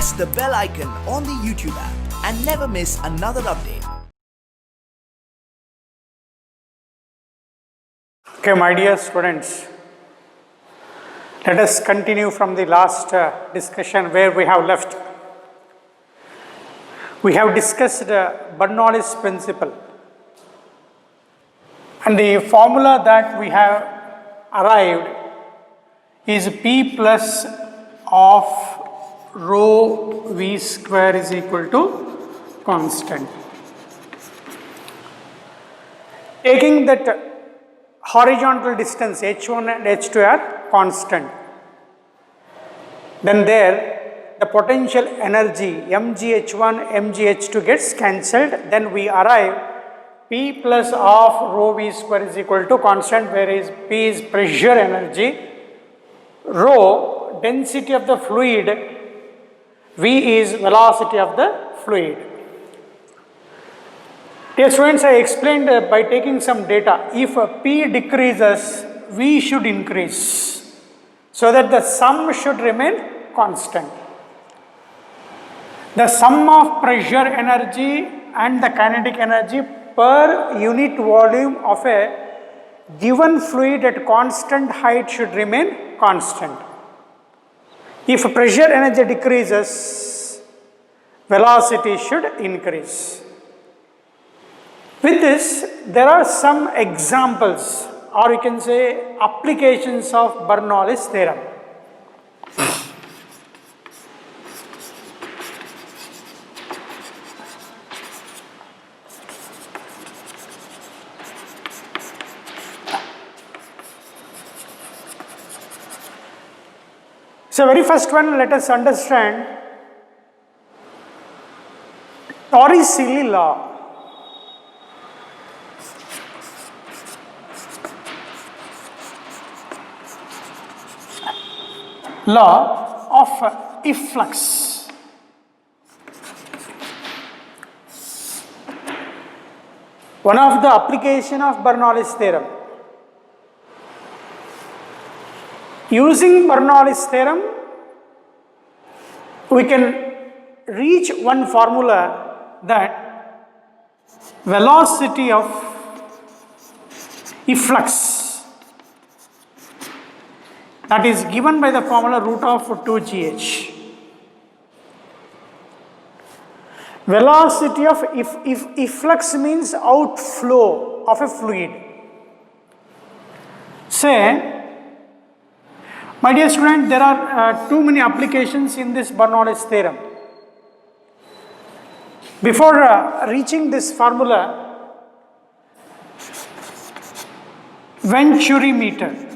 press the bell icon on the YouTube app and never miss another update. Okay, my dear students, let us continue from the last discussion where we have left. We have discussed Bernoulli's principle, and the formula that we have arrived is P plus of rho V square is equal to constant. Taking that horizontal distance h1 and h2 are constant, then there the potential energy mgh1 mgh2 gets cancelled, then we arrive P plus of rho V square is equal to constant, whereas P is pressure energy, rho density of the fluid, V is velocity of the fluid. Dear students, I explained by taking some data, if P decreases, V should increase, so that the sum should remain constant. The sum of pressure energy and the kinetic energy per unit volume of a given fluid at constant height should remain constant. If pressure energy decreases, velocity should increase. With this, there are some examples, or you can say applications of Bernoulli's theorem. So, very first one, let us understand Torricelli law. Law of efflux. One of the application of Bernoulli's theorem. Using Bernoulli's theorem, we can reach one formula that velocity of efflux, that is given by the formula root of 2gh. Velocity of efflux means outflow of a fluid. Say, my dear student, there are too many applications in this Bernoulli's theorem. Before reaching this formula, Venturi meter.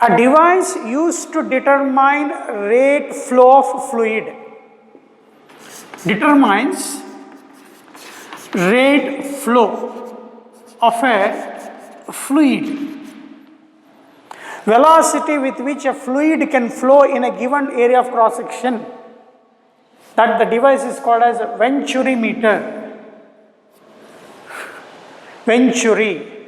A device used to determine rate flow of fluid, determines rate flow of a fluid, velocity with which a fluid can flow in a given area of cross section, that the device is called as Venturi meter. Venturi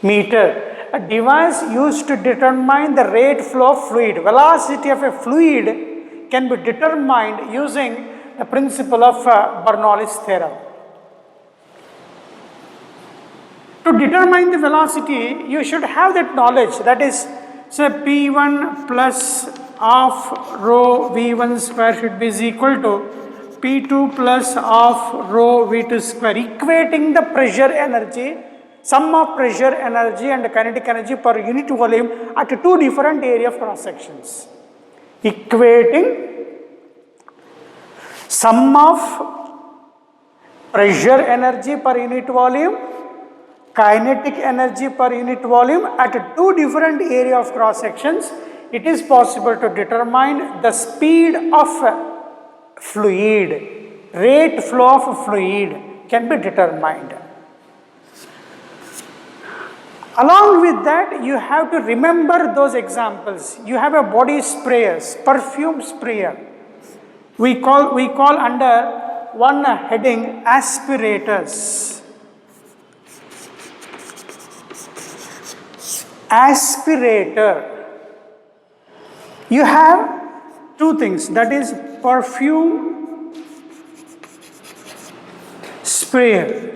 meter. A device used to determine the rate flow of fluid. Velocity of a fluid can be determined using the principle of Bernoulli's theorem. To determine the velocity, you should have that knowledge, that is, say P1 plus of rho V1 square should be equal to P2 plus of rho V2 square, equating the pressure energy, sum of pressure energy and kinetic energy per unit volume at two different area of cross sections. Equating sum of pressure energy per unit volume, kinetic energy per unit volume at two different area of cross sections, it is possible to determine the speed of fluid, rate flow of fluid can be determined. Along with that, you have to remember those examples. You have a body sprayers, perfume sprayer. We call under one heading aspirators. Aspirator. You have two things, that is perfume sprayer,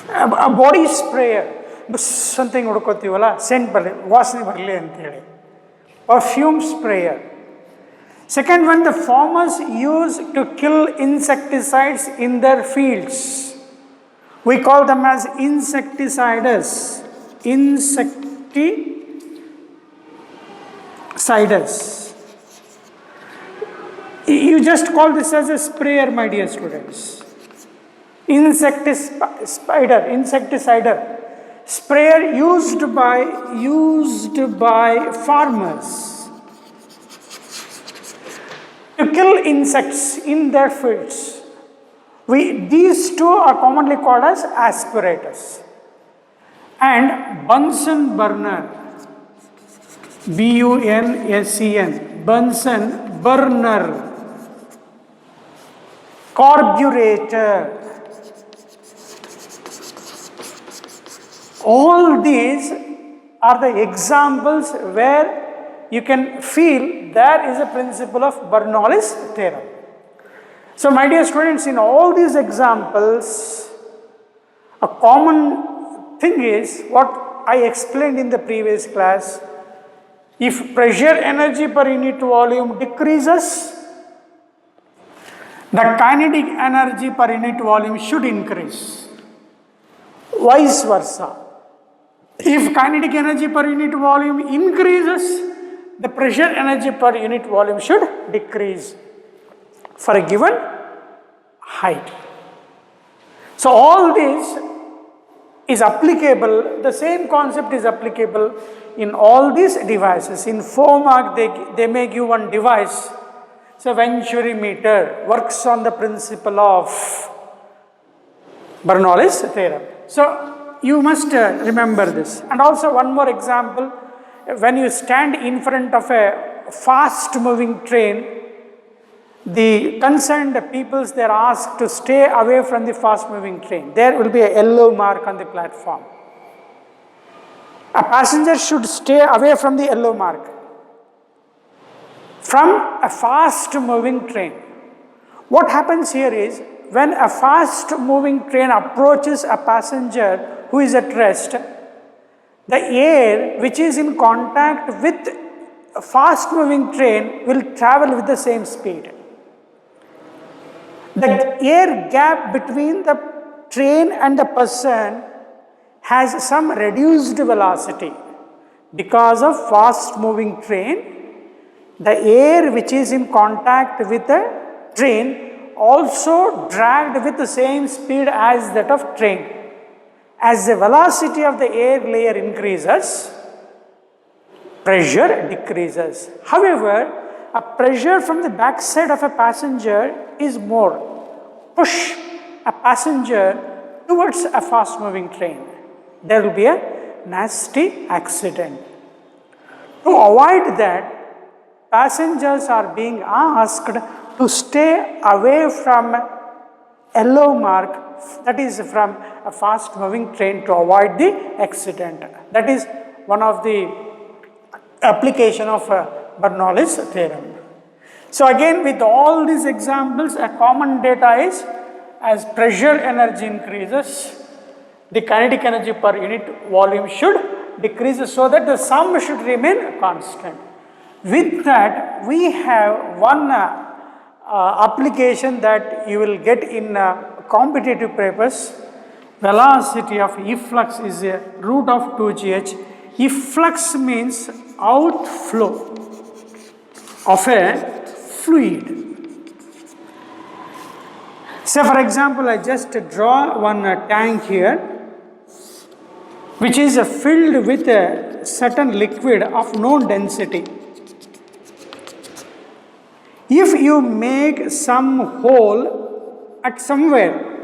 a body sprayer, something ಹುಡ್ಕೋತೀವಲ್ಲ scent ಬರಲಿ, ವಾಸನೆ ಬರಲಿ ಅಂತೇಳಿ, perfume sprayer. Second one, the farmers use to kill insecticides in their fields. We call them as insecticiders. Insecticiders. You just call this as a sprayer, my dear students. Insecticider. Sprayer used by farmers to kill insects in their fields. These two are commonly called as aspirators. And Bunsen burner, Bunsen, Bunsen burner, carburetor. All these are the examples where you can feel there is a principle of Bernoulli's theorem. So my dear students, in all these examples, a common thing is what I explained in the previous class. If pressure energy per unit volume decreases, the kinetic energy per unit volume should increase. Vice versa. If kinetic energy per unit volume increases, the pressure energy per unit volume should decrease for a given height. So all this is applicable, the same concept is applicable in all these devices. In 4 mark they may give one device. So Venturi meter works on the principle of Bernoulli's theorem. So you must remember this. And also one more example, when you stand in front of a fast moving train, the concerned peoples, they are asked to stay away from the fast moving train. There will be a yellow mark on the platform. A passenger should stay away from the yellow mark. From a fast moving train. What happens here is, when a fast moving train approaches a passenger who is at rest, the air which is in contact with a fast moving train will travel with the same speed. The air gap between the train and the person has some reduced velocity. Because of fast moving train, the air which is in contact with the train also dragged with the same speed as that of train. As the velocity of the air layer increases, pressure decreases. However, a pressure from the backside of a passenger is more. Push a passenger towards a fast moving train, there will be a nasty accident. To avoid that, passengers are being asked to stay away from yellow mark, that is from a fast moving train, to avoid the accident. That is one of the application of Bernoulli's theorem. So again, with all these examples, a common data is, as pressure energy increases, the kinetic energy per unit volume should decrease, so that the sum should remain constant. With that, we have one application that you will get in competitive papers. Velocity of efflux is a root of 2gh. Efflux means outflow of a fluid. So for example, I just draw one tank here, which is filled with a certain liquid of known density. If you make some hole at somewhere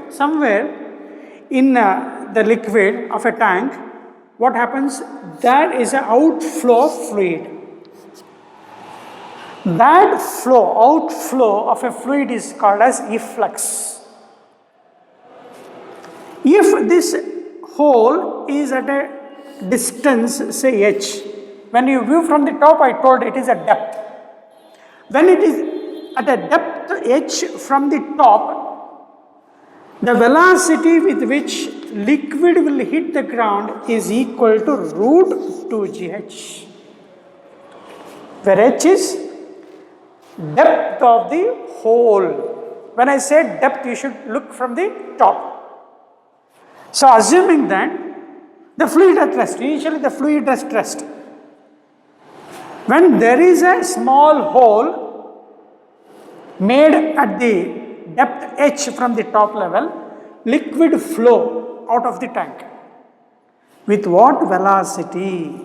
in the liquid of a tank, what happens? That is an outflow of fluid. That outflow of a fluid is called as efflux. If this hole is at a distance, say h, When you view from the top, I told it is a depth. When it is at a depth h from the top, the velocity with which liquid will hit the ground is equal to root 2gh, where h is depth of the hole. When I say depth, you should look from the top. So assuming that the fluid at rest, initially the fluid at rest, when there is a small hole made at the depth h from the top level, liquid flow out of the tank. With what velocity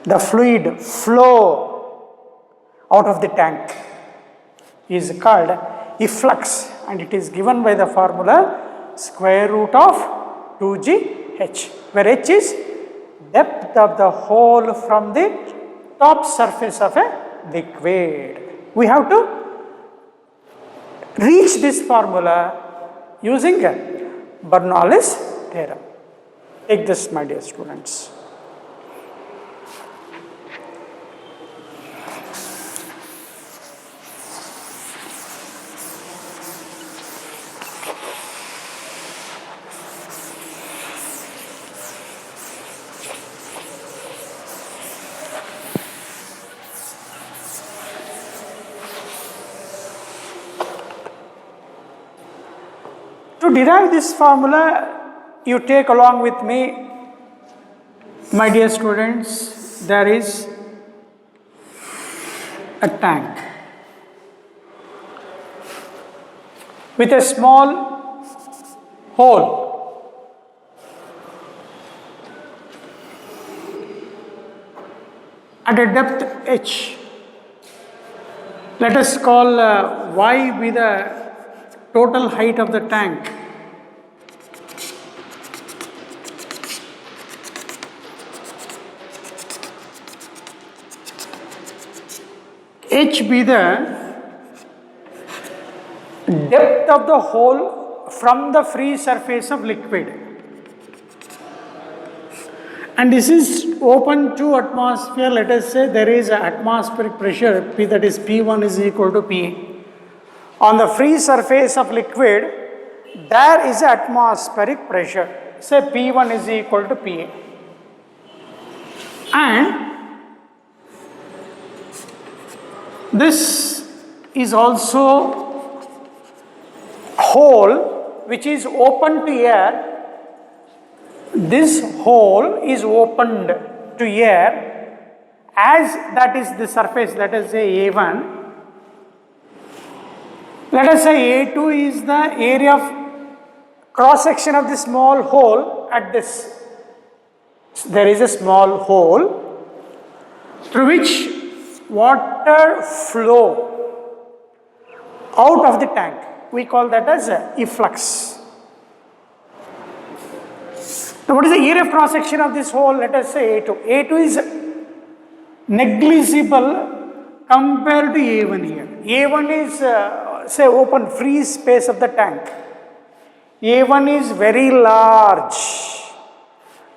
the fluid flow out of the tank is called efflux, and it is given by the formula square root of 2gh, where h is depth of the hole from the top surface of a liquid. We have to reach this formula using Bernoulli's theorem. Take this, my dear students. To derive this formula, you take along with me, my dear students, there is a tank with a small hole. At a depth h. Let us call y be the total height of the tank. H be the depth of the hole from the free surface of liquid. And this is open to atmosphere. Let us say there is an atmospheric pressure P, that is P1 is equal to Pa. On the free surface of liquid, there is atmospheric pressure. Say P1 is equal to Pa. And this is also hole which is open to air. This hole is opened to air, as that is the surface, let us say A1. Let us say A2 is the area of cross section of the small hole at this. There is a small hole through which water flow out of the tank. We call that as efflux. Now, what is the area of cross section of this hole? Let us say A2. A2 is negligible compared to A1 here. A1 is say open free space of the tank. A1 is very large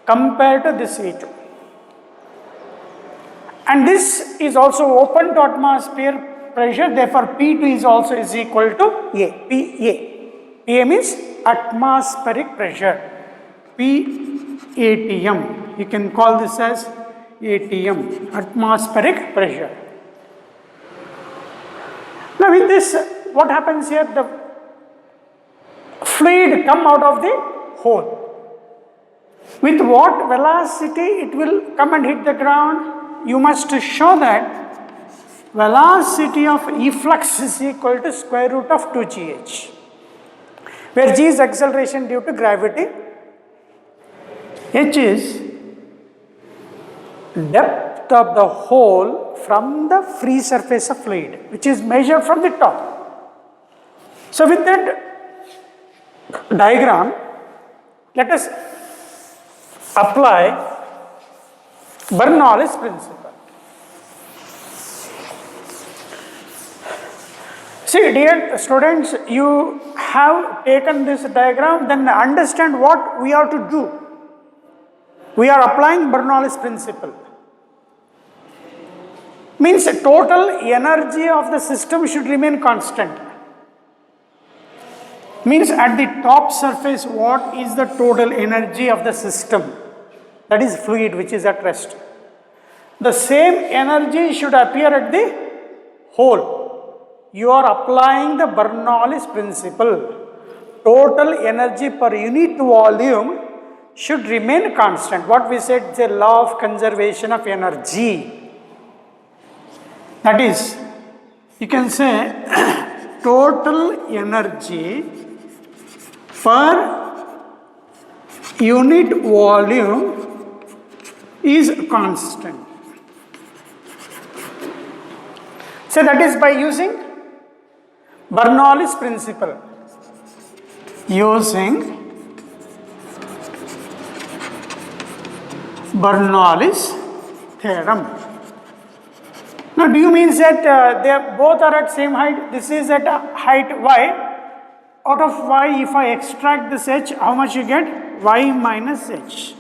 compared to this A2. And this is also open to atmosphere pressure, therefore P2 is also is equal to A, PA. PA means atmospheric pressure. PATM, you can call this as ATM, atmospheric pressure. Now with this, what happens here? The fluid come out of the hole. With what velocity it will come and hit the ground? You must show that velocity of efflux is equal to square root of 2gh, where g is acceleration due to gravity, h is depth of the hole from the free surface of fluid, which is measured from the top. So with that diagram, let us apply Bernoulli's principle. See, dear students, you have taken this diagram, then understand what we are to do. We are applying Bernoulli's principle. Means total energy of the system should remain constant. Means at the top surface, what is the total energy of the system? That is fluid which is at rest. The same energy should appear at the hole. You are applying the Bernoulli's principle. Total energy per unit volume should remain constant. What we said is a law of conservation of energy. That is, you can say total energy per unit volume is constant. So that is by using Bernoulli's principle. Using Bernoulli's theorem. Now, do you mean that they both are at same height? This is at a height y. Out of y, if I extract this h, how much you get? Y minus h.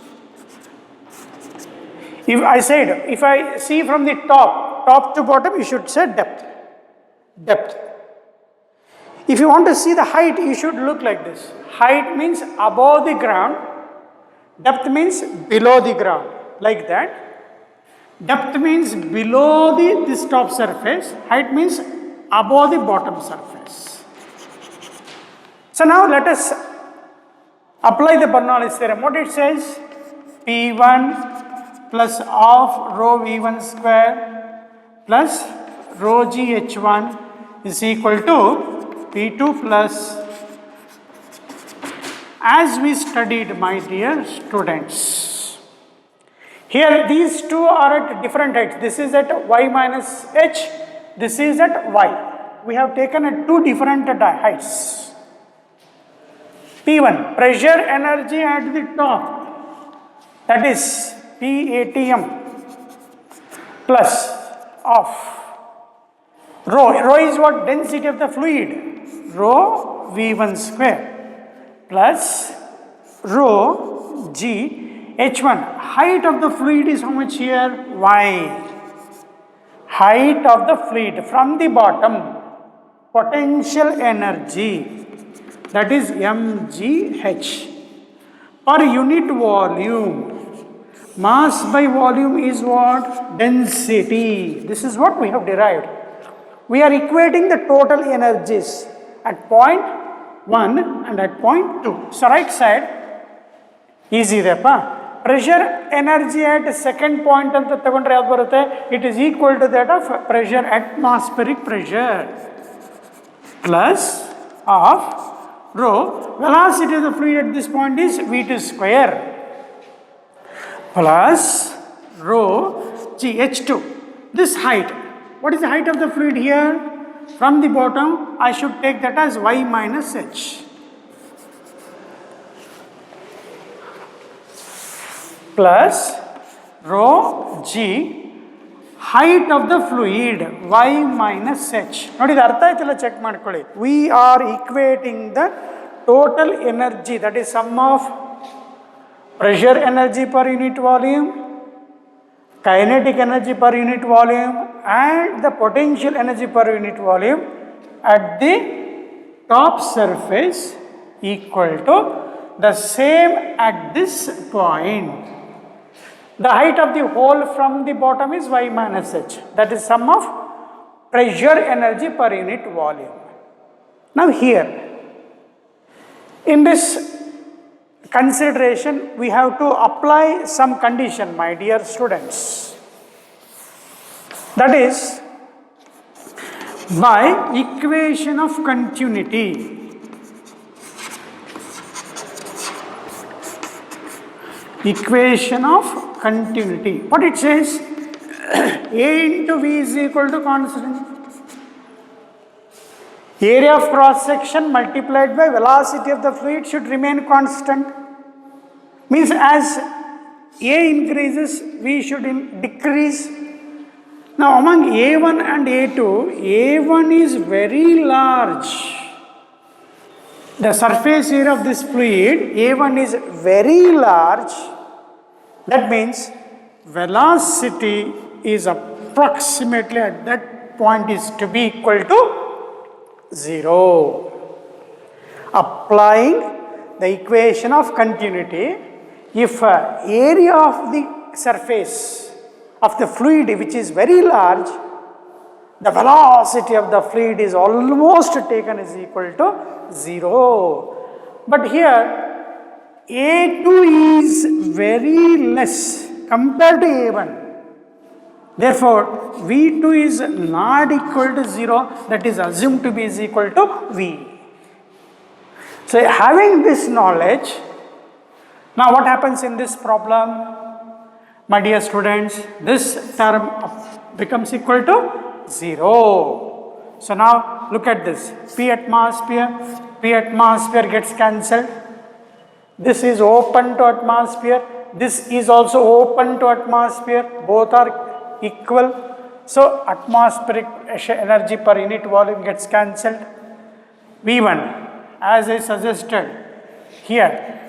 If I said, if I see from the top to bottom, you should say depth. If you want to see the height, you should look like this. Height means above the ground. Depth means below the ground. Like that. Depth means below this top surface. Height means above the bottom surface. So now let us apply the Bernoulli's theorem. What it says? P1 plus of rho V1 square plus rho G H1 is equal to P2 plus, as we studied, my dear students. Here these two are at different heights. This is at y minus h, this is at y. We have taken at two different heights. P1, pressure energy at the top, that is PATM plus of rho is what? Density of the fluid, rho V1 square plus rho G H1. Height of the fluid is how much here? Y. Height of the fluid from the bottom. Potential energy, that is mgh. Per unit volume. Mass by volume is what? Density. This is what we have derived. We are equating the total energies at point 1 and at point 2. So right side, easy there. Pressure energy at second point anta tagondre yadu barutte, it is equal to that of pressure, atmospheric pressure, plus of rho, velocity of the fluid at this point is V2 square, plus rho G H2. This height, what is the height of the fluid here? From the bottom, I should take that as y minus h. Plus rho G, height of the fluid, y minus h. Nodi idu artha aitilla check madಕೊಳ್ಳಿ. We are equating the total energy, that is sum of pressure energy per unit volume, kinetic energy per unit volume and the potential energy per unit volume at the top surface equal to the same at this point. The height of the hole from the bottom is y minus h. That is sum of pressure energy per unit volume. Now here, in this consideration, we have to apply some condition, my dear students. That is, by equation of continuity, what it says? A into V is equal to constant. Area of cross section multiplied by velocity of the fluid should remain constant. Means as A increases, V should decrease. Now among A1 and A2, A1 is very large. The surface area of this fluid, A1 is very large. That means velocity is approximately at that point is to be equal to 0. Applying the equation of continuity, if area of the surface of the fluid which is very large, the velocity of the fluid is almost taken is equal to 0. But here A2 is very less compared to A1. Therefore, V2 is not equal to 0, that is assumed to be is equal to V. So, having this knowledge, now what happens in this problem? My dear students, this term becomes equal to 0. So, now look at this, P atmosphere gets cancelled. This is open to atmosphere, this is also open to atmosphere, both are equal. So, atmospheric energy per unit volume gets cancelled. V1, as I suggested here,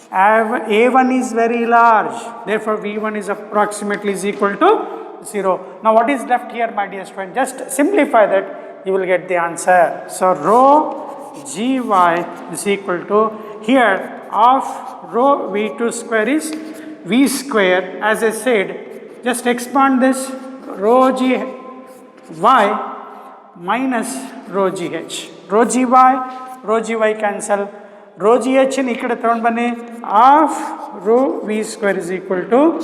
A1 is very large, therefore V1 is approximately is equal to 0. Now, what is left here, my dear student? Just simplify that, you will get the answer. So, rho Gy is equal to, here of rho V2 square is V square, as I said, just expand this, rho Gy minus rho Gh. Rho Gy cancel, rho Gh in ikkada tagond bani, of rho V square is equal to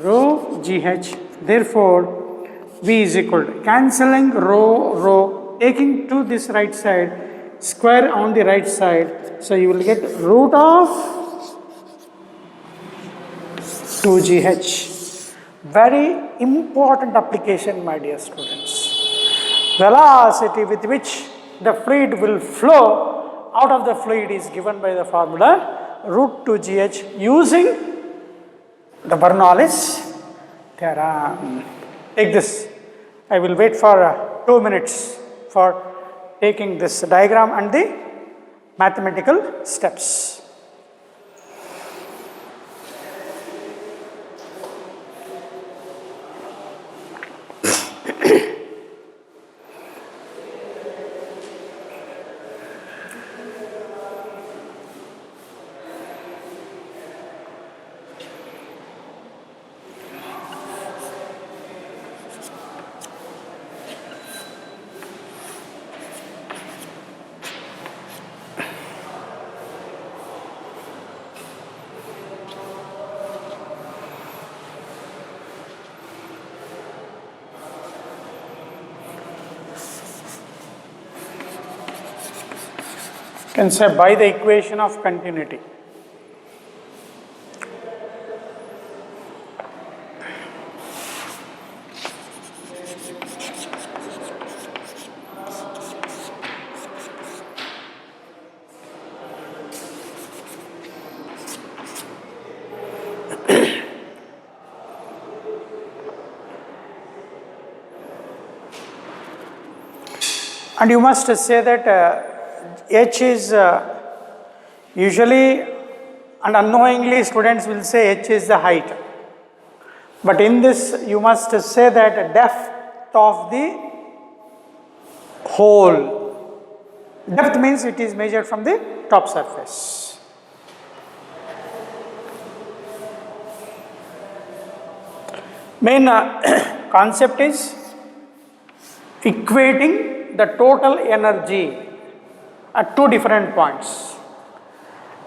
rho Gh. Therefore, V is equal to, cancelling rho, taking to this right side, square on the right side. So, you will get root of 2Gh. Very important application, my dear students. Velocity with which the fluid will flow out of the fluid is given by the formula root 2Gh using the Bernoulli's theorem. Take this. I will wait for 2 minutes for taking this diagram and the mathematical steps. Can say by the equation of continuity. And you must say that H is usually and unknowingly students will say H is the height. But in this you must say that depth of the hole. Depth means it is measured from the top surface. Main concept is equating the total energy at 2 different points.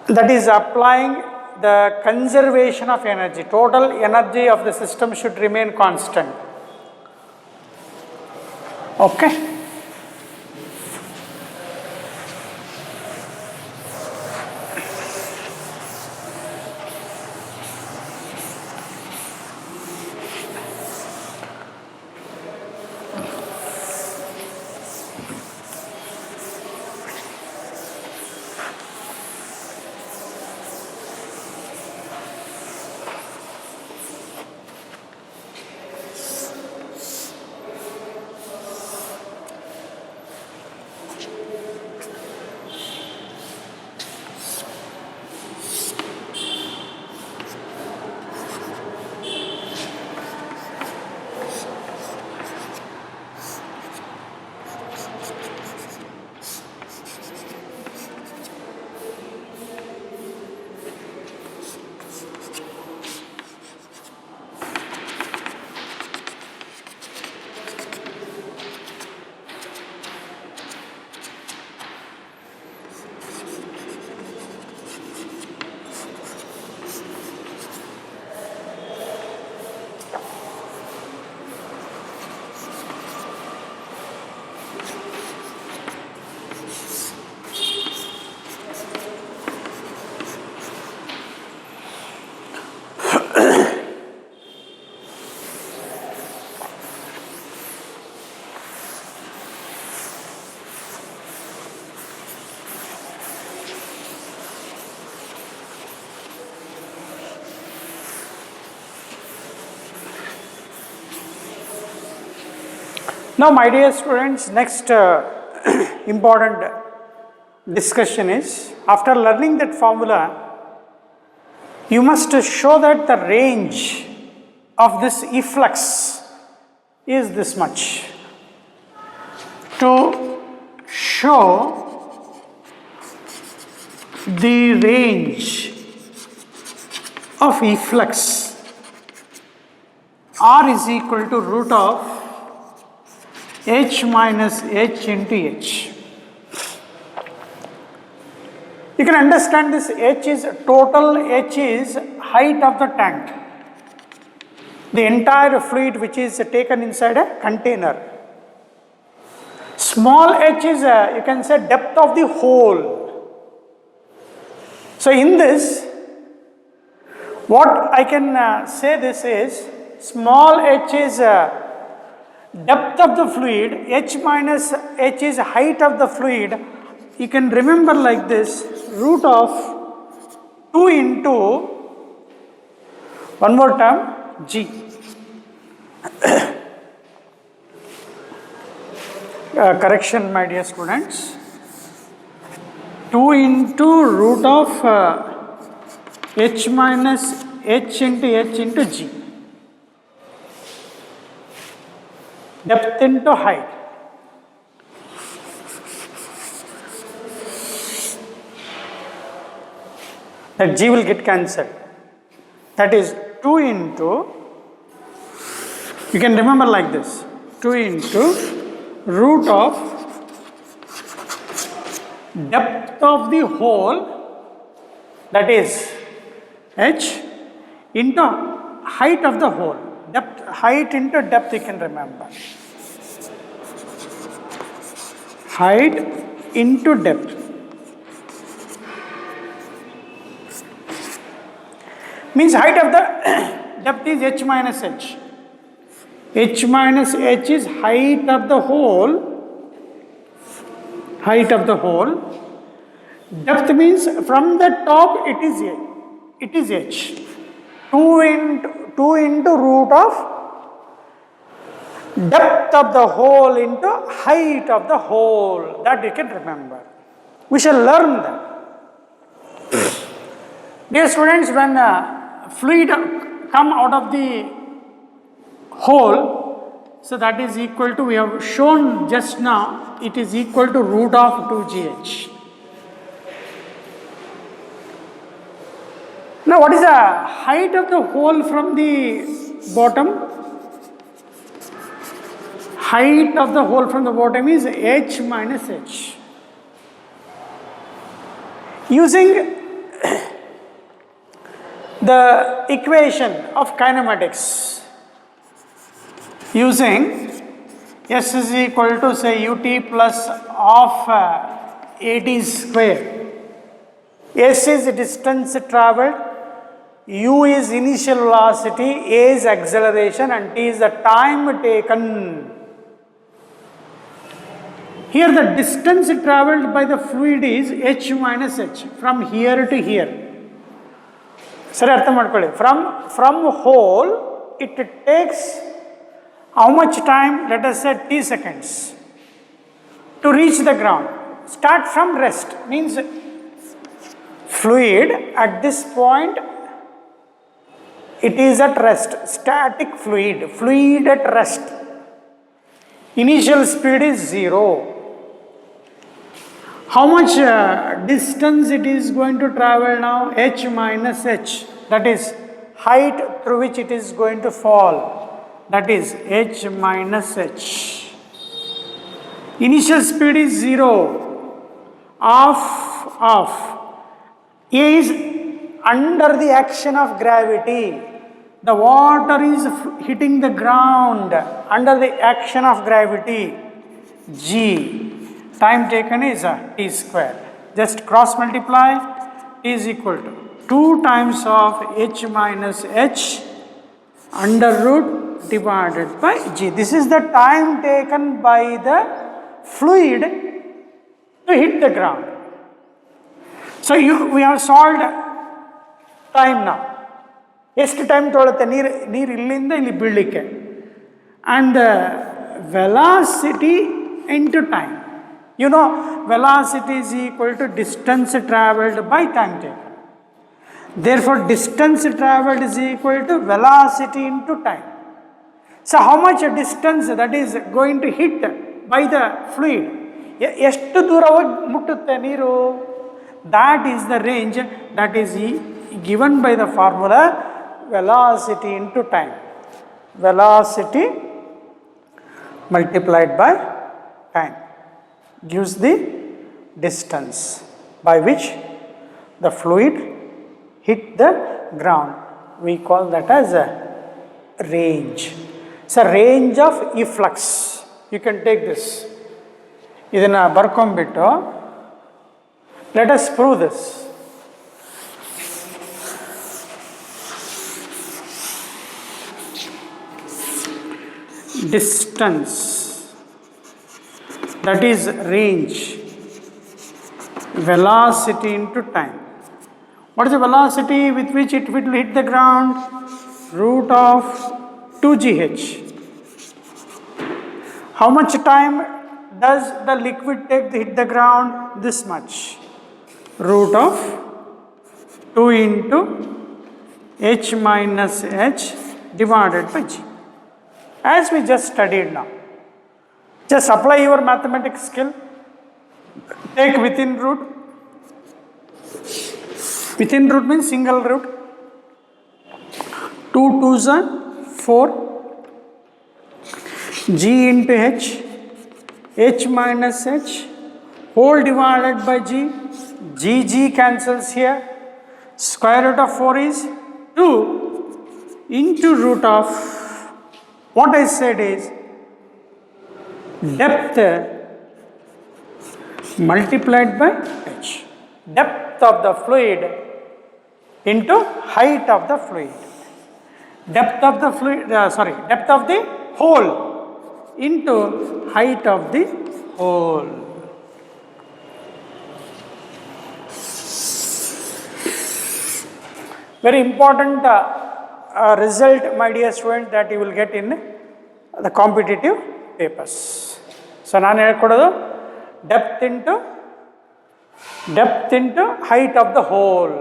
That is applying the conservation of energy. Total energy of the system should remain constant. Okay. Now, my dear students, next important discussion is, after learning that formula, you must show that the range of this efflux is this much. To show the range of efflux, R is equal to root of H minus H into H. You can understand this H is total, H is height of the tank. The entire fluid which is taken inside a container. Small h is you can say depth of the hole. So in this, what I can say this is, small h is depth of the fluid, h minus h is height of the fluid. You can remember like this, root of 2 into, one more term, G. Correction, my dear students, 2 into root of H minus H into G. Depth into height. That G will get cancelled. That is 2 into, you can remember like this, 2 into root of depth of the hole, that is H, into height of the hole. Depth, height into depth, you can remember. Height into depth. Means height of the depth is H minus H. H minus H is height of the hole. Height of the hole. Depth means from the top it is H. 2 into root of depth of the hole into height of the hole. That you can remember. We shall learn that. Dear students, when fluid come out of the hole, so that is equal to, we have shown just now, it is equal to root of 2gh. Now, what is the height of the hole from the bottom? Height of the hole from the bottom is h minus h. Using the equation of kinematics, using S is equal to say ut plus of AD square. S is distance travelled, U is initial velocity, A is acceleration, and T is the time taken. Here the distance travelled by the fluid is h minus h, from here to here. Sir, from hole it takes how much time? Let us say t seconds to reach the ground. Start from rest, means fluid at this point it is at rest, static fluid, fluid at rest. Initial speed is 0. How much distance it is going to travel now? H minus h, that is height through which it is going to fall, that is h minus h. Initial speed is 0. Of A is under the action of gravity. The water is hitting the ground under the action of gravity. G. Time taken is t square. Just cross multiply. T is equal to 2 times of h minus h under root divided by g. This is the time taken by the fluid to hit the ground. So we have solved time now. ಎಷ್ಟು time ತೊಗೊಳುತ್ತೆ ನೀರು ಇಲ್ಲಿಂದ ಇಲ್ಲಿ ಬೀಳಲಿಕ್ಕೆ, and velocity into time. You know, velocity is equal to distance traveled by time taken. Therefore, distance traveled is equal to velocity into time. So, how much distance that is going to hit by the fluid? ಎಷ್ಟು ದೂರವಾಗಿ ಮುಟ್ಟುತ್ತೆ ನೀರು? That is the range that is given by the formula velocity into time. Velocity multiplied by time gives the distance by which the fluid hit the ground. We call that as a range. It's a range of efflux. You can take this. ಇದನ್ನು ಬರ್ಕೊಂಡ್ಬಿಟ್ಟು let us prove this. Distance, that is range, velocity into time. What is the velocity with which it will hit the ground? Root of 2gh. How much time does the liquid take to hit the ground? This much. Root of 2 into h minus h divided by g. As we just studied now. Just apply your mathematics skill. Take within root. Within root means single root. 2 2s are 4. G into h minus h whole divided by g. G cancels here. Square root of 4 is 2 into root of, what I said is depth multiplied by h. Depth of the fluid into height of the fluid. Depth of the fluid, depth of the hole into height of the hole. Very important result, my dear student, that you will get in the competitive papers. So, ನಾನು ಹೇಳ್ಕೊಡೋದು depth into height of the hole.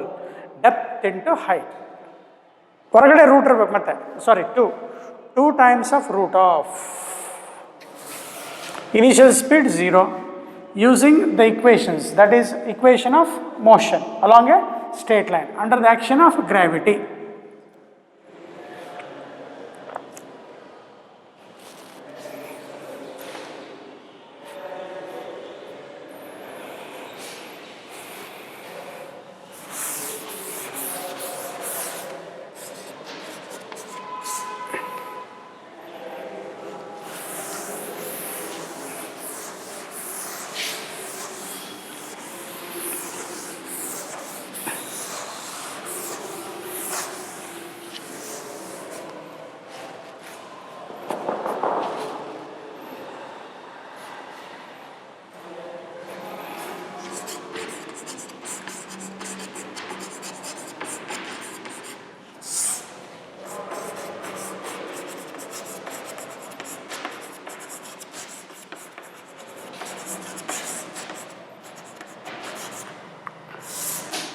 Depth into height. ಹೊರಗಡೆ root ಇರಬೇಕು ಮತ್ತೆ, ಸಾರಿ 2 times of root of initial speed 0 using the equations, that is equation of motion along a straight line under the action of gravity.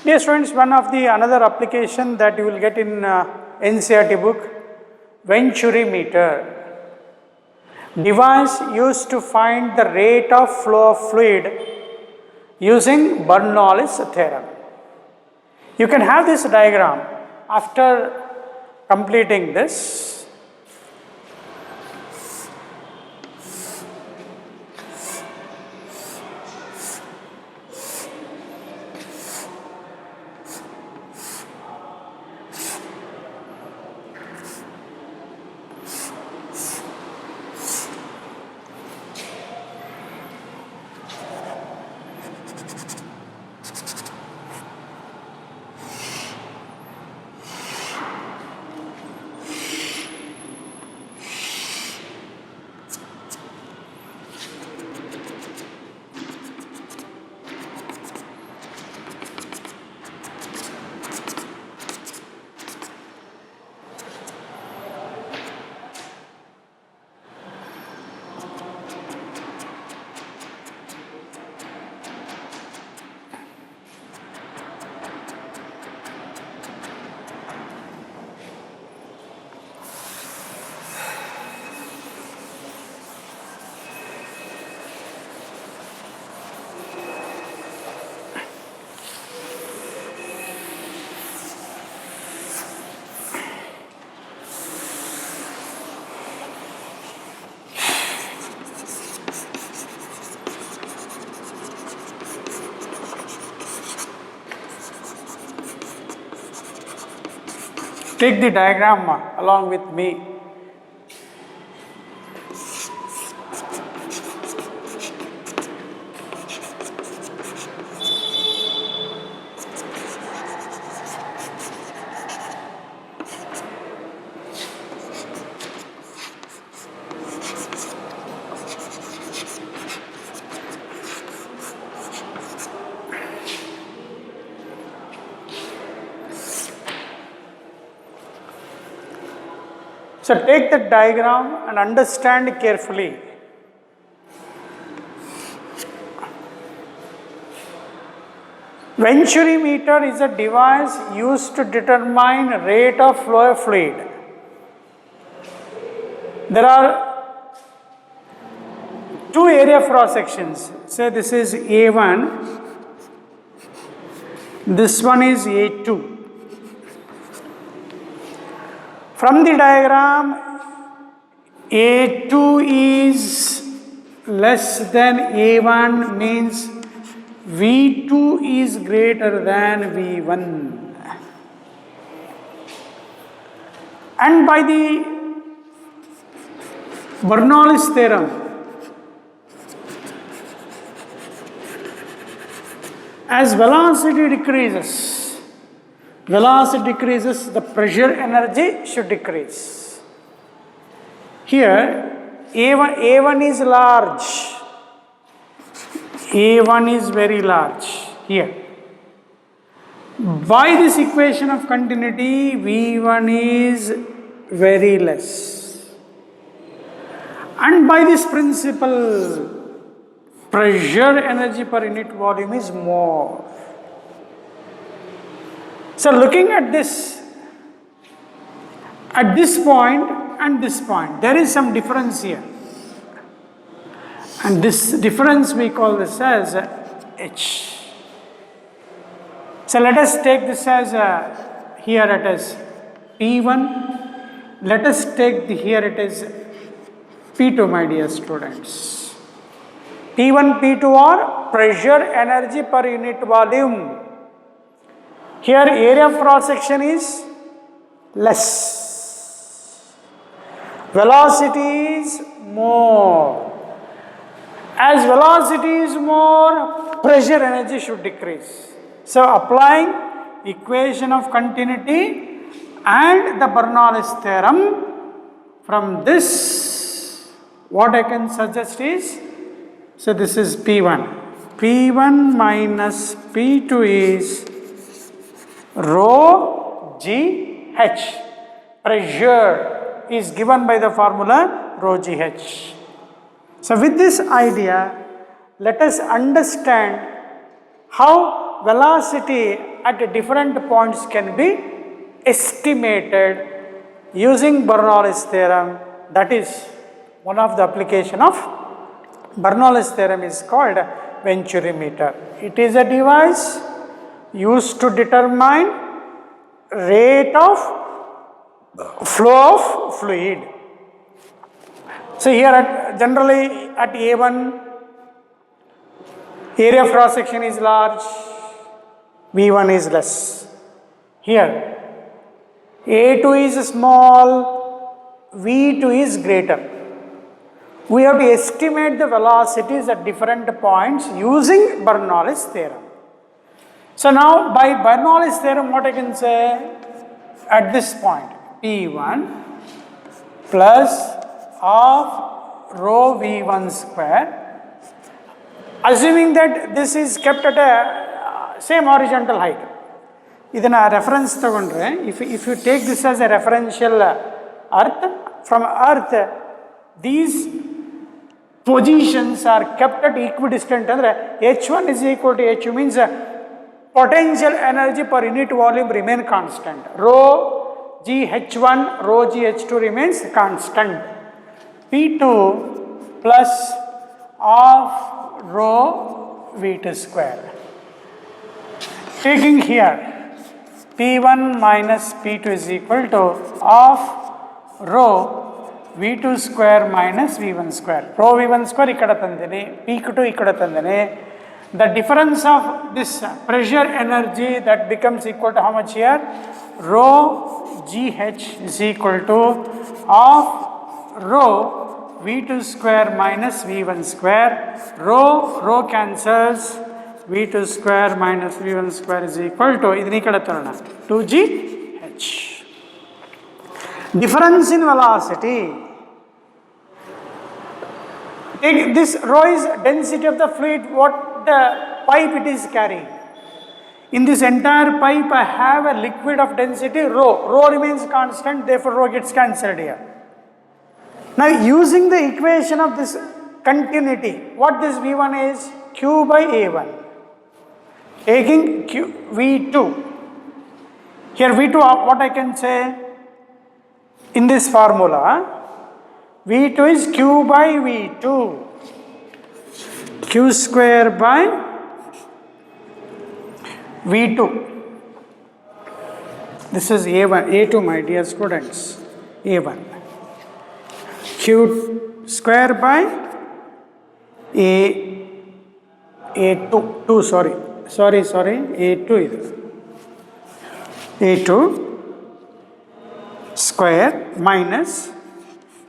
Dear students, one of the another application that you will get in NCERT book, Venturi meter. Device used to find the rate of flow of fluid using Bernoulli's theorem. You can have this diagram after completing this. Take the diagram along with me. So take the diagram and understand carefully. Venturimeter is a device used to determine rate of flow of fluid. There are two area cross sections. Say this is A1, this one is A2. From the diagram, A2 is less than A1 means V2 is greater than V1. And by the Bernoulli's theorem, as velocity decreases, the pressure energy should decrease. Here, A1 is large. A1 is very large here. By this equation of continuity, V1 is very less. And by this principle, pressure energy per unit volume is more. So looking at this point and this point, there is some difference here. And this difference we call this as H. So let us take this as here it is P1. Let us take here it is P2, my dear students. P1, P2 are pressure energy per unit volume. Here area of cross section is less. Velocity is more. As velocity is more, pressure energy should decrease. So applying equation of continuity and the Bernoulli's theorem, from this what I can suggest is, so this is P1. P1 minus P2 is rho g h. Pressure is given by the formula rho g h. So with this idea, let us understand how velocity at different points can be estimated using Bernoulli's theorem. That is one of the application of Bernoulli's theorem is called venturimeter. It is a device used to determine rate of flow of fluid. So here generally at A1, area of cross section is large, V1 is less. Here A2 is small, V2 is greater. We have to estimate the velocities at different points using Bernoulli's theorem. So now by Bernoulli's theorem, what I can say at this point, P1 plus of rho V1 square, assuming that this is kept at a same horizontal height. Idana reference tagondre, if you take this as a referential earth, from earth these positions are kept at equidistant. H1 is equal to H2 means potential energy per unit volume remain constant. Rho g H1, rho g H2 remains constant. P2 plus of rho V2 square. Taking here P1 minus P2 is equal to of rho V2 square minus V1 square. Rho V1 square ikkada tandene, P2 ikkada tandene. The difference of this pressure energy that becomes equal to how much here? Rho GH is equal to of rho V2 square minus V1 square. Rho cancels. V2 square minus V1 square is equal to 2GH. Difference in velocity. This rho is density of the fluid, what the pipe it is carrying. In this entire pipe, I have a liquid of density rho. Rho remains constant, therefore rho gets cancelled here. Now, using the equation of this continuity, what this V1 is? Q by A1. Taking V2. Here V2, what I can say? In this formula, V2 is Q by V2. Q square by V2. This is A1, A2 my dear students, A1. Q square by A2, sorry, A2 is A2 square minus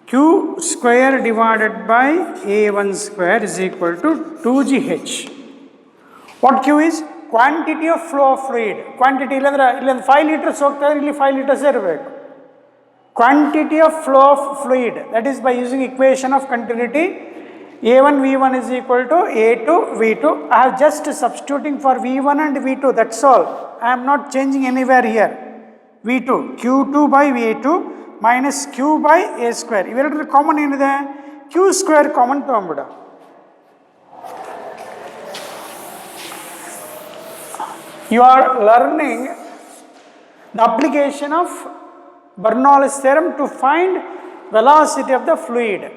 Q square divided by A1 square is equal to 2GH. What Q is? Quantity of flow of fluid. Quantity illan 5 liters hogtare, illi 5 liters irbeku. Quantity of flow of fluid, that is by using equation of continuity, A1 V1 is equal to A2 V2. I have just substituting for V1 and V2, that's all. I am not changing anywhere here. V2, Q2 by V2 minus Q by A square. Iveru common enide Q square common togombidu. You are learning the application of Bernoulli's theorem to find velocity of the fluid.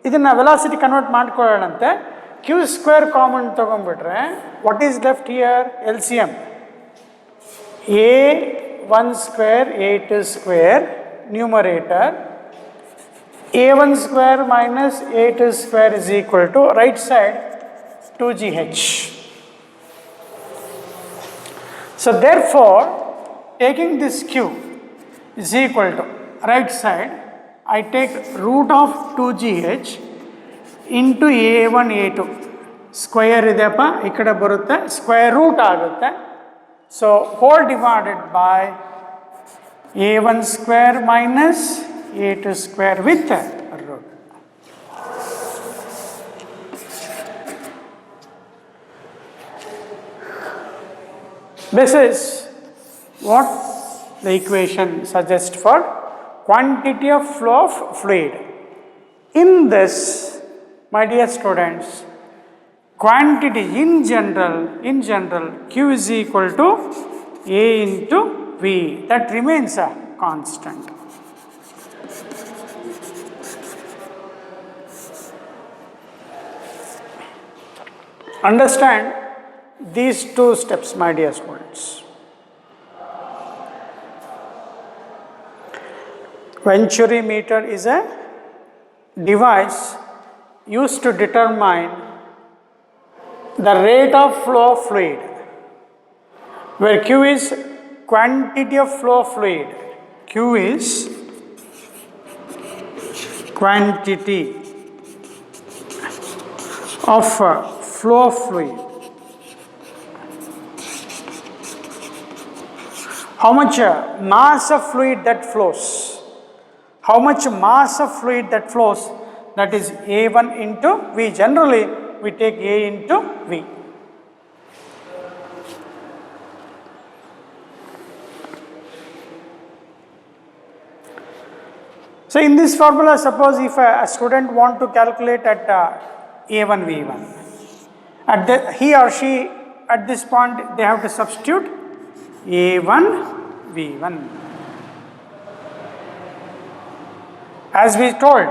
Idನ್ನ velocity convert ಮಾಡ್ಕೊಳ್ಳೋಣಂತೆ. Q square common ತಗೊಂಡ್ಬಿಟ್ರೆ what is left here? LCM. A1 square A2 square numerator, A1 square minus A2 square is equal to right side 2GH. So therefore, taking this Q is equal to right side, I take root of 2GH into A1 A2 square ideppa ikkada barutte square root agutte. So whole divided by A1 square minus A2 square with root. This is what the equation suggests for quantity of flow of fluid. In this, my dear students, quantity in general, Q is equal to A into V. That remains a constant. Understand these two steps, my dear students. Venturi meter is a device used to determine the rate of flow of fluid, where Q is quantity of flow of fluid. Q is quantity of flow of fluid. How much mass of fluid that flows? How much mass of fluid that flows? That is A1 into V. Generally, we take A into V. So in this formula, suppose if a student want to calculate at A1 V1, he or she at this point they have to substitute A1 V1. As we told,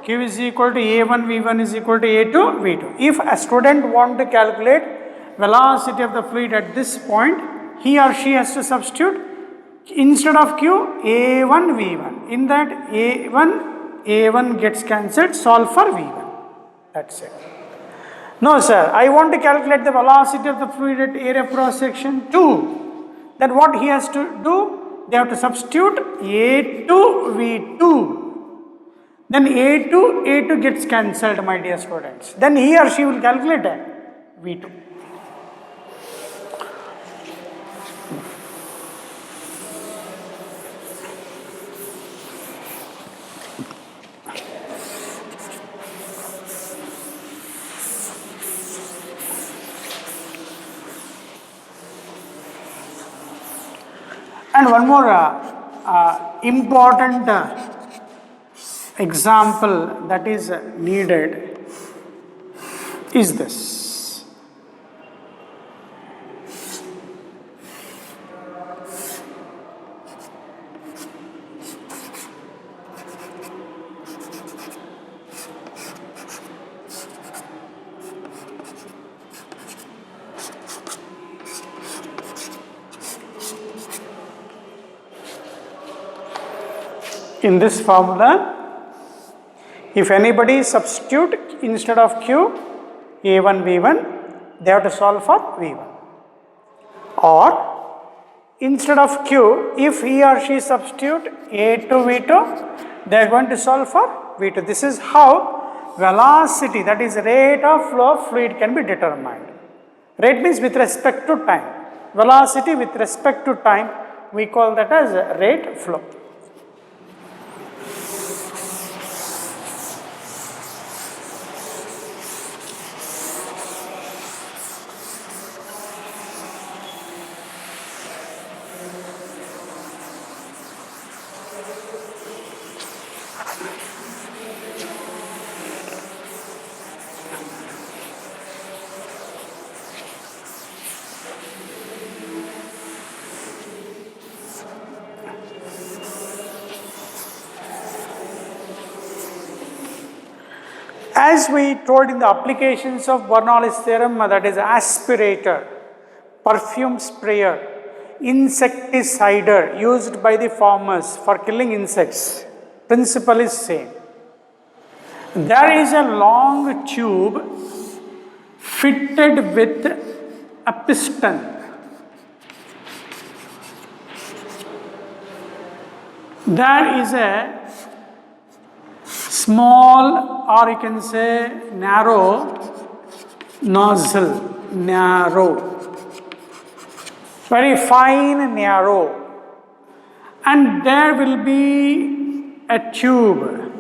Q is equal to A1 V1 is equal to A2 V2. If a student want to calculate velocity of the fluid at this point, he or she has to substitute instead of Q A1 V1. In that A1 gets cancelled, solve for V1. That's it. No, sir. I want to calculate the velocity of the fluid at area of cross section 2. Then what he has to do? They have to substitute A2 V2. Then A2 gets cancelled, my dear students. Then he or she will calculate V2. And one more important example that is needed is this. In this formula, if anybody substitute instead of Q, A1, V1, they have to solve for V1. Or instead of Q, if he or she substitute A2, V2, they are going to solve for V2. This is how velocity, that is rate of flow of fluid, can be determined. Rate means with respect to time. Velocity with respect to time, we call that as rate flow. As we told in the applications of Bernoulli's theorem, that is aspirator, perfume sprayer, insecticider used by the farmers for killing insects, principle is same. There is a long tube fitted with a piston. There is a small, or you can say narrow nozzle, very fine narrow, and there will be a tube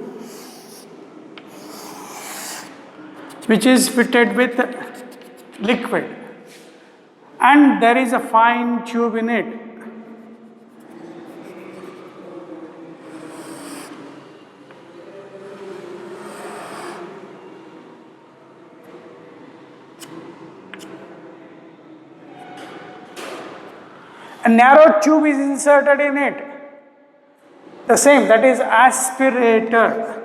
which is fitted with liquid, and there is a fine tube in it. A narrow tube is inserted in it. The same, that is aspirator.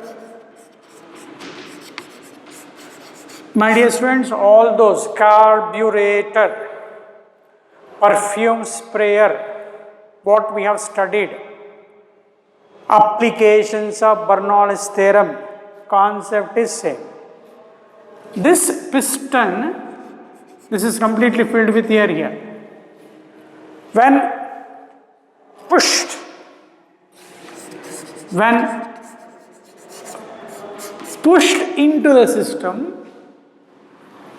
My dear students, all those carburetor, perfume sprayer, what we have studied, applications of Bernoulli's theorem, concept is same. This piston, this is completely filled with air here. When pushed into the system,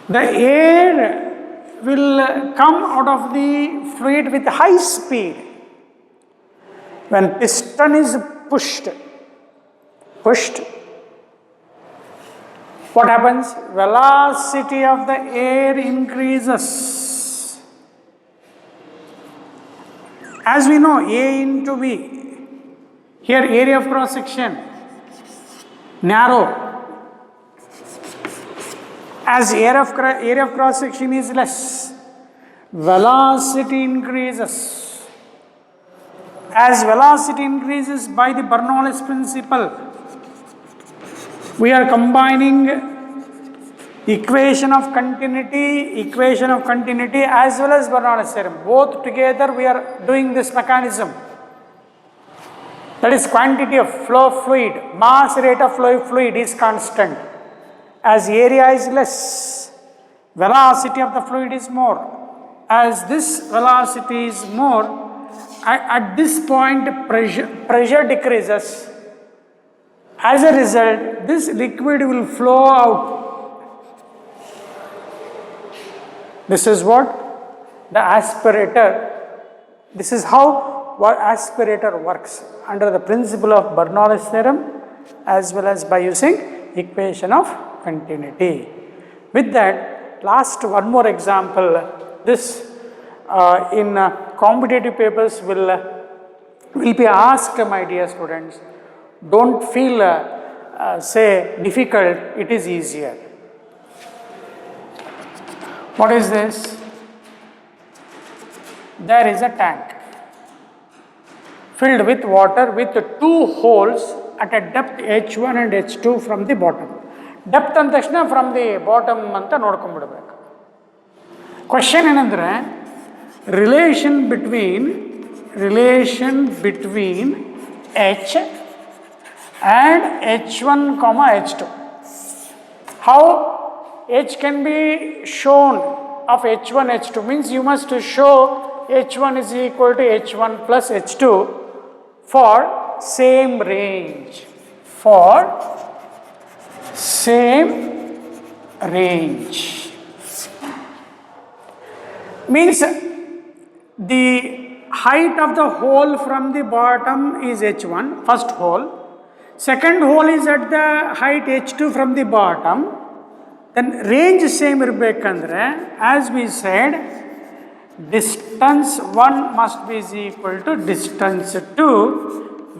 the air will come out of the fluid with high speed. When piston is pushed, what happens? Velocity of the air increases. As we know, A into V, here area of cross section, narrow. As area of cross section is less, velocity increases. As velocity increases by the Bernoulli's principle, we are combining equation of continuity as well as Bernoulli's theorem. Both together we are doing this mechanism. That is, quantity of flow of fluid, mass rate of flow of fluid is constant. As area is less, velocity of the fluid is more. As this velocity is more, at this point pressure decreases. As a result, this liquid will flow out. This is what the aspirator, this is how aspirator works under the principle of Bernoulli's theorem as well as by using equation of continuity. With that, last one more example. This in competitive papers will be asked, my dear students. Don't feel say difficult, it is easier. What is this? There is a tank filled with water with two holes at a depth h1 and h2 from the bottom. Depth and tashna from the bottom anta nodkonbidabeku. Question ಏನಂದ್ರೆ relation between h and h1 comma h2. How h can be shown of h1 h2 means you must show h1 is equal to h1 plus h2 for same range. Means the height of the hole from the bottom is h1, first hole. Second hole is at the height h2 from the bottom. Then range same irbekandre, as we said, distance 1 must be is equal to distance 2.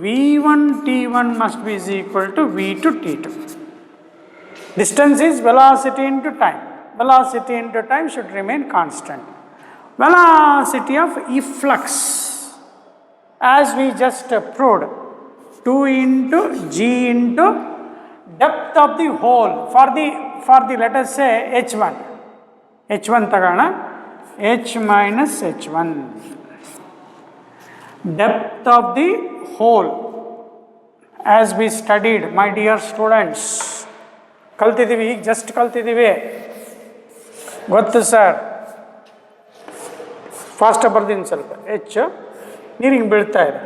V1 T1 must be is equal to V2 T2. Distance is velocity into time. Velocity into time should remain constant. Velocity of efflux, as we just proved, 2 into g into depth of the hole for the let us say h1 tagana, h minus h1, depth of the hole, as we studied, my dear students. ಕಲ್ತಿದ್ದೀವಿ, ಈಗ just ಕಲ್ತಿದ್ದೀವಿ, ಗೊತ್ತು sir. Fast ಬರ್ದೀನಿ ಸ್ವಲ್ಪ, H ನೀರಿಗೆ ಬೀಳ್ತಾ ಇದೆ.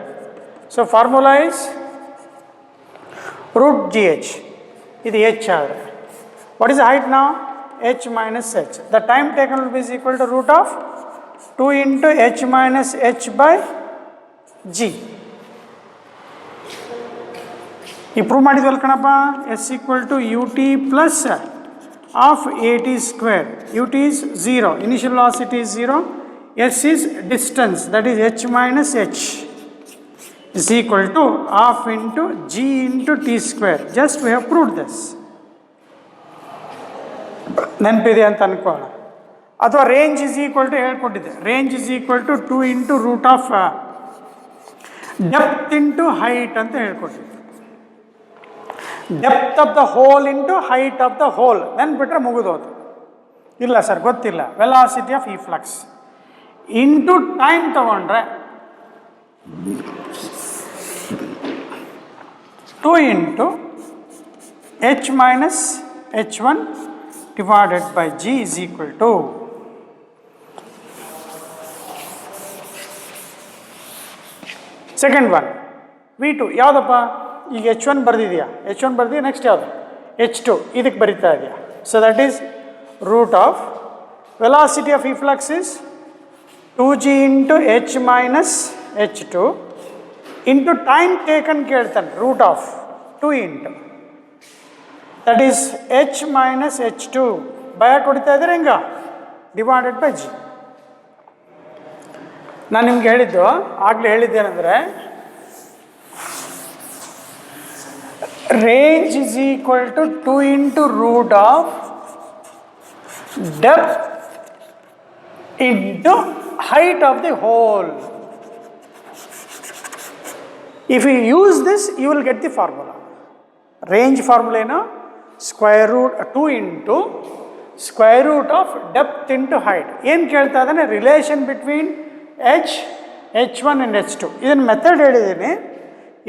So formula is root g h, ಇದು h ಆದರೆ ವಾಟ್ ಇಸ್ ಹೈಟ್ ನಾವು h minus h. The time taken will be equal to root of 2 into h minus h by g. Improve ಮಾಡಿದ್ವಲ್ಲ ಕಣಪ್ಪ. S equal to u t plus half a t square. U t is 0, initial velocity is 0, s is distance, that is h minus h is equal to half into g into t square. Just we have proved this. ನೆನಪಿದೆ ಅಂತ ಅನ್ಕೋಣ. ಅಥವಾ range is equal to ಹೇಳ್ಕೊಟ್ಟಿದ್ದೆ, range is equal to 2 into root of depth into height ಅಂತ ಹೇಳ್ಕೊಟ್ಟಿದ್ದೆ. Depth of the hole into height of the hole ನೆನ್ಪಿಟ್ರೆ ಮುಗಿದೋದು. ಇಲ್ಲ ಸರ್ ಗೊತ್ತಿಲ್ಲ. Velocity of efflux into time ತಗೊಂಡ್ರೆ 2 into h minus h1 divided by g is equal to second one v2. ಯಾವುದಪ್ಪ ಈಗ h1 ಬರ್ದಿದೆಯಾ, h1 ಬರ್ದಿದೆಯಾ, next ಯಾವುದು h2 ಇದಕ್ಕೆ ಬರಿತಾ ಇದೆಯಾ. So that is root of velocity of efflux is 2g into h minus h2 into time taken ಕೇಳ್ತಾನೆ, root of 2 into that is h minus h2 ಬಯಾಟ್ ಹೊಡಿತಾ ಇದ್ದಾರೆ ಹಿಂಗ ಡಿವೈಡೆಡ್ ಬೈ ಜಿ. ನಾನು ನಿಮ್ಗೆ ಹೇಳಿದ್ದು ಆಗಲೇ ಹೇಳಿದ್ದೇನೆಂದರೆ range is equal to 2 into root of depth into height of the hole. If you use this, you will get the formula. Range formula ಏನು, square root 2 into square root of depth into height. ಏನು ಕೇಳ್ತಾ ಇದ್ದಾನೆ, relation between h1 and h2. ಇದನ್ನು method ಹೇಳಿದ್ದೀನಿ.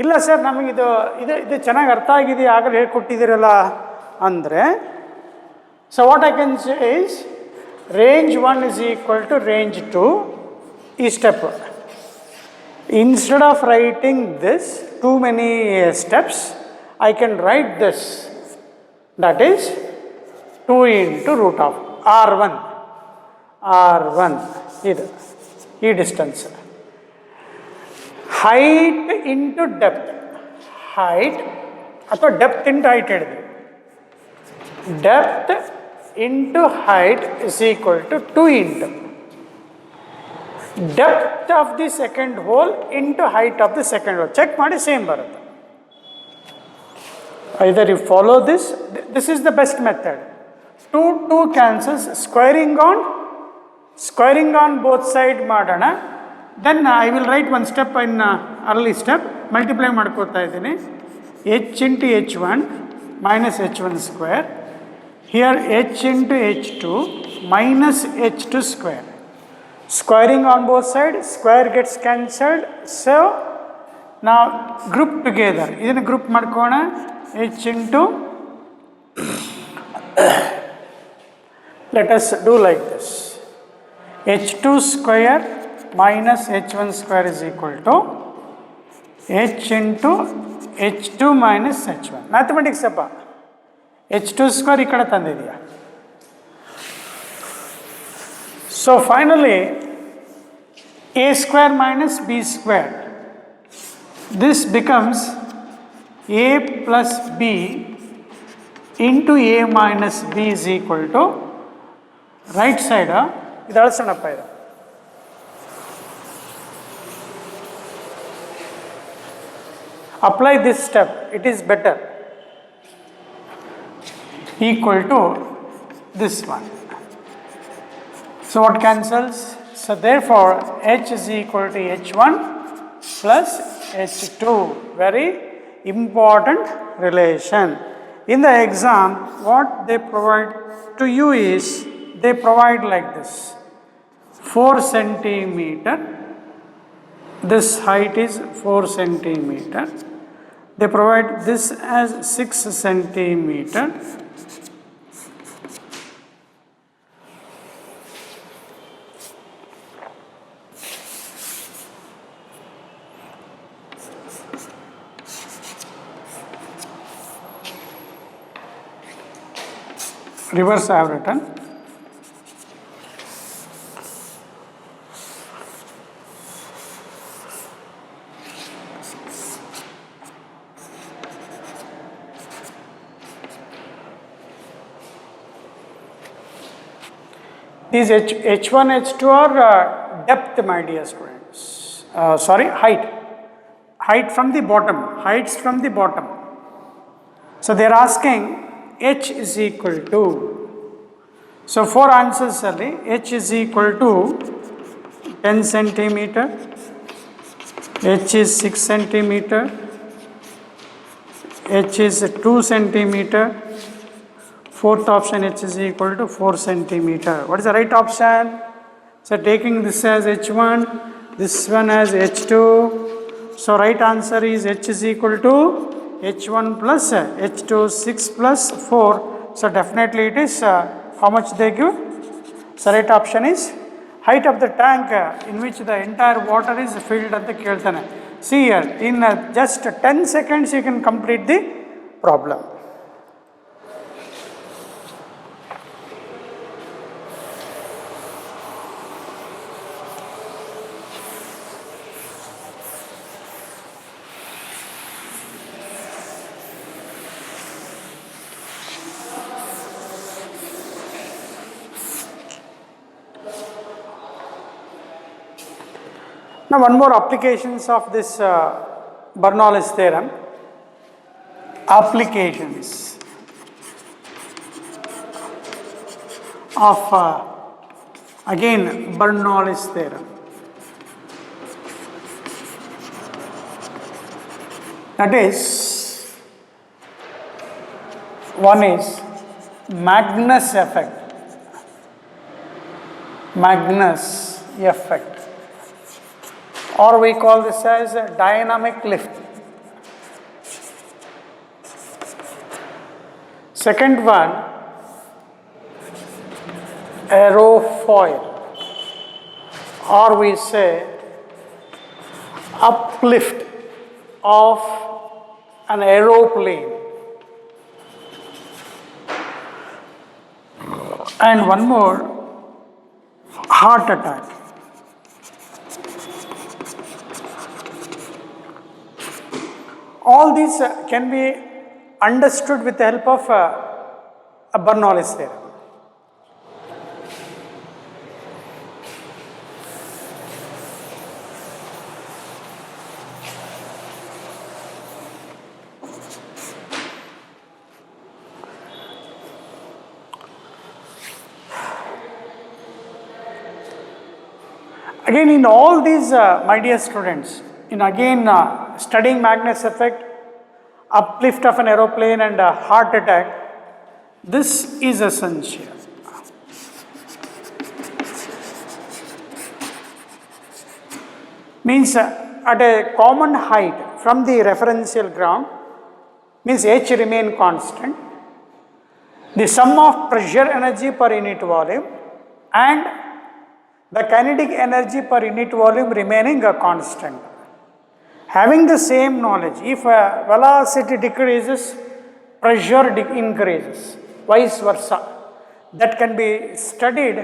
ಇಲ್ಲ sir ನಮಗಿದು ಇದು ಇದು ಚೆನ್ನಾಗಿ ಅರ್ಥ ಆಗಿದೆ, ಆಗಲೇ ಹೇಳ್ಕೊಟ್ಟಿದ್ದೀರಲ್ಲ ಅಂದರೆ, so what I can say is range 1 is equal to range 2 is step 1. Instead of writing this too many steps, I can write this, that is 2 into root of R1 this distance. Height into depth, height or depth into height, depth into height is equal to 2 into depth of the second hole into height of the second hole. Check ಮಾಡಿ same ಬರುತ್ತೆ. Either you follow this, this is the best method. 2 cancels, squaring on both side ಮಾಡೋಣ. Then I will write one step in early step, multiply ಮಾಡ್ಕೋತಾ ಇದ್ದೀನಿ. h into h1 minus h1 square. Here h into h2 minus h2 square. Squaring on both sides, square gets cancelled. So now group together. Idana group ಮಾಡ್ಕೋಣ. h into let us do like this. h2 square minus h1 square is equal to h into h2 minus h1. Mathematics appa. h2 square ikkada tandidiya. So finally a square minus b square, this becomes a plus b into a minus b is equal to right side idu alsanappa idu. Apply this step, it is better, equal to this one. So what cancels? So therefore h is equal to h1 plus h2. Very important relation. In the exam, what they provide to you is, they provide like this: 4 centimeter. This height is 4 centimeter. They provide this as 6 centimeter. Reverse I have written. These h1, h2 are depth, my dear students. Sorry, height. Height from the bottom. Heights from the bottom. So they are asking h is equal to. So 4 answers early. H is equal to 10 centimeter. H is 6 centimeter. H is 2 centimeter. Fourth option, h is equal to 4 centimeter. What is the right option? So taking this as h1, this one as h2. So right answer is h is equal to h1 plus h2, 6 plus 4. So definitely it is how much they give? So right option is height of the tank in which the entire water is filled at the keltane. See here, in just 10 seconds you can complete the problem. Now one more applications of this Bernoulli's theorem. Applications of again Bernoulli's theorem. That is, one is Magnus effect. Magnus effect, or we call this as a dynamic lift. Second one, aerofoil aerofoil, or we say uplift of an aeroplane. And one more, heart attack. All these can be understood with the help of a Bernoulli's theorem. Again, in all these, my dear students, in again studying Magnus effect, uplift of an aeroplane and a heart attack, this is essential. Means at a common height from the referential ground, means h remain constant, the sum of pressure energy per unit volume and the kinetic energy per unit volume remaining a constant. Having the same knowledge, if velocity decreases, pressure increases, vice versa. That can be studied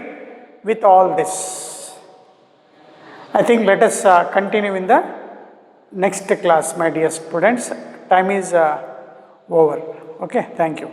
with all this. I think let us continue in the next class, my dear students. Time is over. Okay, thank you.